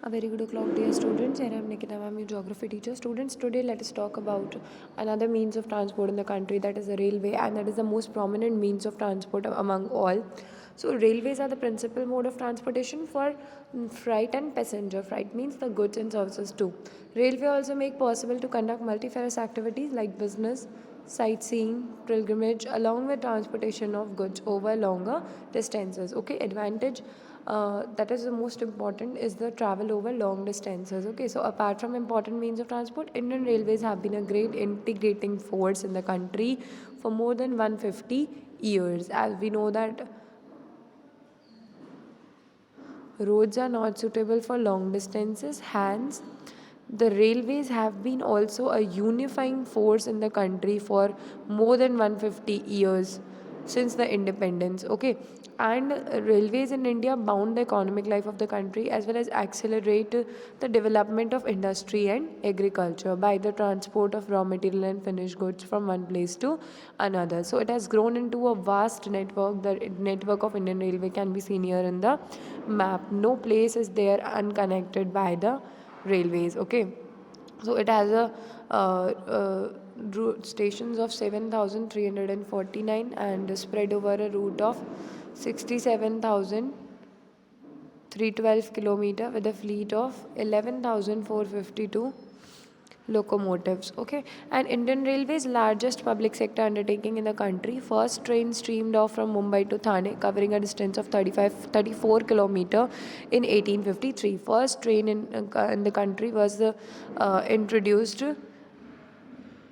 A very good o'clock, dear students. Here I am Nikita, I am your geography teacher. Students, today let us talk about another means of transport in the country, that is the railway, and that is the most prominent means of transport among all. So, railways are the principal mode of transportation for freight and passenger. Freight means the goods and services too. Railway also make possible to conduct multifarious activities like business, sightseeing, pilgrimage, along with transportation of goods over longer distances. Okay, advantage that is the most important is the travel over long distances. Okay, so apart from important means of transport, Indian Railways have been a great integrating force in the country for more than 150 years. As we know that roads are not suitable for long distances, hence the railways have been also a unifying force in the country for more than 150 years since the independence. Okay, and railways in India bound the economic life of the country as well as accelerate the development of industry and agriculture by the transport of raw material and finished goods from one place to another. So it has grown into a vast network. The network of Indian Railway can be seen here in the map. No place is there unconnected by the railways. Okay, so it has a stations of 7,349 and spread over a route of 67,312 kilometer with a fleet of 11,452 locomotives. Okay, and Indian Railways largest public sector undertaking in the country. First train streamed off from Mumbai to Thane covering a distance of 34 kilometer in 1853. First train in the country was introduced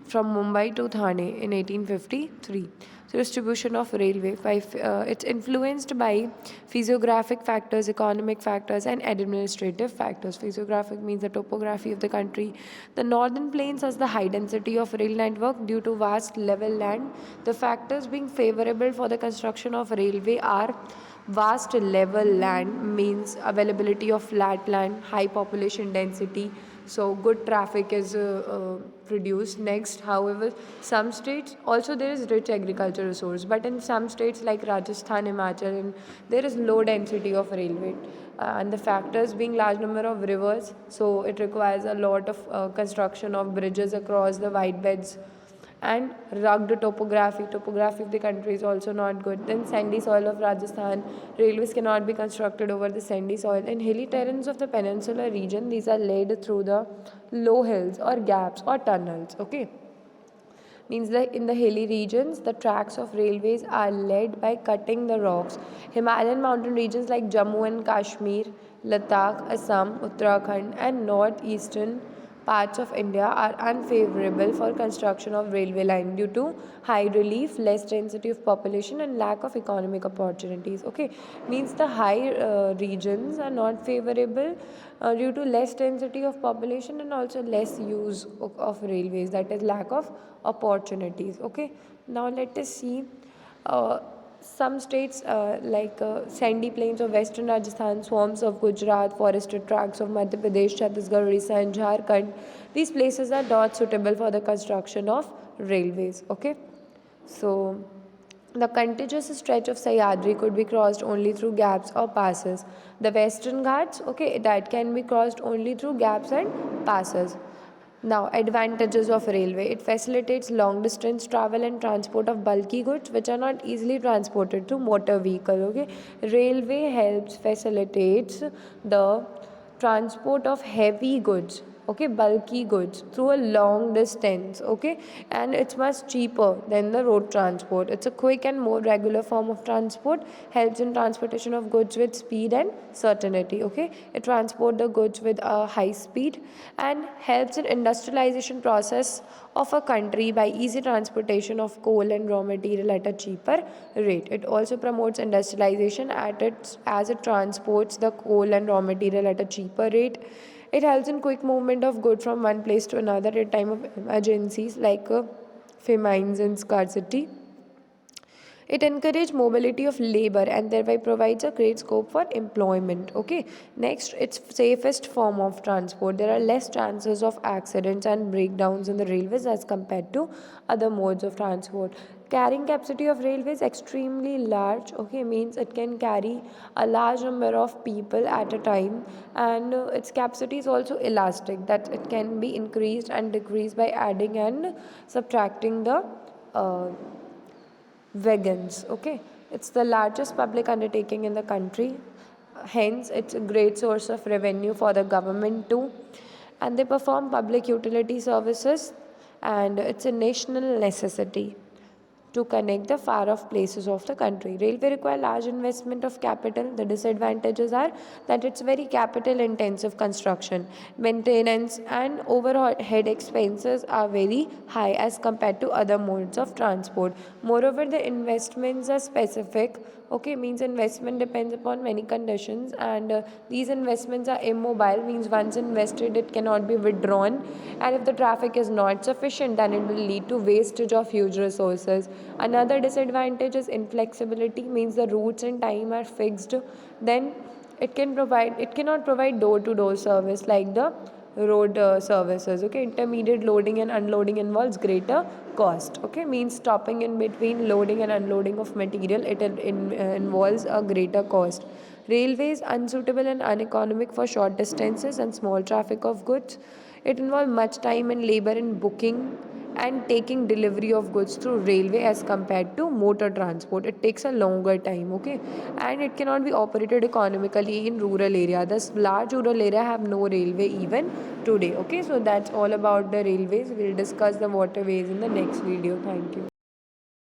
from Mumbai to Thane in 1853. So distribution of railway, it's influenced by physiographic factors, economic factors, and administrative factors. Physiographic means the topography of the country. The northern plains has the high density of rail network due to vast level land. The factors being favorable for the construction of railway are vast level land means availability of flat land, high population density, so good traffic is produced. Next, however, some states also there is rich agriculture resource, but in some states like Rajasthan, Himachal, and there is low density of railway. And the factors being large number of rivers, so it requires a lot of construction of bridges across the wide beds, and rugged topography of the country is also not good. Then sandy soil of Rajasthan, railways cannot be constructed over the sandy soil. In hilly terrains of the peninsular region, these are laid through the low hills or gaps or tunnels. Okay, means that in the hilly regions the tracks of railways are led by cutting the rocks. Himalayan mountain regions like Jammu and Kashmir, Ladakh, Assam, Uttarakhand, and northeastern parts of India are unfavorable for construction of railway line due to high relief, less density of population, and lack of economic opportunities. Okay, means the high regions are not favorable due to less density of population and also less use of railways, that is lack of opportunities. Okay, now let us see some states like sandy plains of western Rajasthan, swamps of Gujarat, forested tracts of Madhya Pradesh, Chhattisgarh, Orissa, and Jharkhand. These places are not suitable for the construction of railways. Okay, so the contiguous stretch of Sahyadri could be crossed only through gaps or passes. The Western Ghats, okay, that can be crossed only through gaps and passes. Now, advantages of railway. It facilitates long distance travel and transport of bulky goods which are not easily transported through motor vehicle. Okay, railway helps facilitates the transport of heavy goods, okay, bulky goods through a long distance. Okay, and it's much cheaper than the road transport. It's a quick and more regular form of transport, helps in transportation of goods with speed and certainty. Okay, it transport the goods with a high speed and helps in industrialization process of a country by easy transportation of coal and raw material at a cheaper rate. It also promotes industrialization as it transports the coal and raw material at a cheaper rate. It helps in quick movement of goods from one place to another at time of emergencies like famines and scarcity. It encourages mobility of labor and thereby provides a great scope for employment. Okay. Next, it's safest form of transport. There are less chances of accidents and breakdowns in the railways as compared to other modes of transport. Carrying capacity of railway is extremely large, okay, means it can carry a large number of people at a time, and its capacity is also elastic, that it can be increased and decreased by adding and subtracting the uh, wagons, okay. It's the largest public undertaking in the country, hence it's a great source of revenue for the government too, and they perform public utility services, and it's a national necessity to connect the far off places of the country. Railway require large investment of capital. The disadvantages are that it's very capital intensive construction. Maintenance and overhead expenses are very high as compared to other modes of transport. Moreover, the investments are specific. Okay, means investment depends upon many conditions, and these investments are immobile, means once invested it cannot be withdrawn, and if the traffic is not sufficient then it will lead to wastage of huge resources. Another disadvantage is inflexibility, means the routes and time are fixed, then it cannot provide door to door service like the road services. Okay, intermediate loading and unloading involves greater cost. Okay, means stopping in between loading and unloading of material, involves a greater cost. Railway is unsuitable and uneconomic for short distances and small traffic of goods. It involves much time and labor in booking and taking delivery of goods through railway as compared to motor transport. It takes a longer time, okay, and it cannot be operated economically in rural area. Thus large rural area have no railway even today. Okay, so that's all about the railways. We'll discuss the waterways in the next video. Thank you.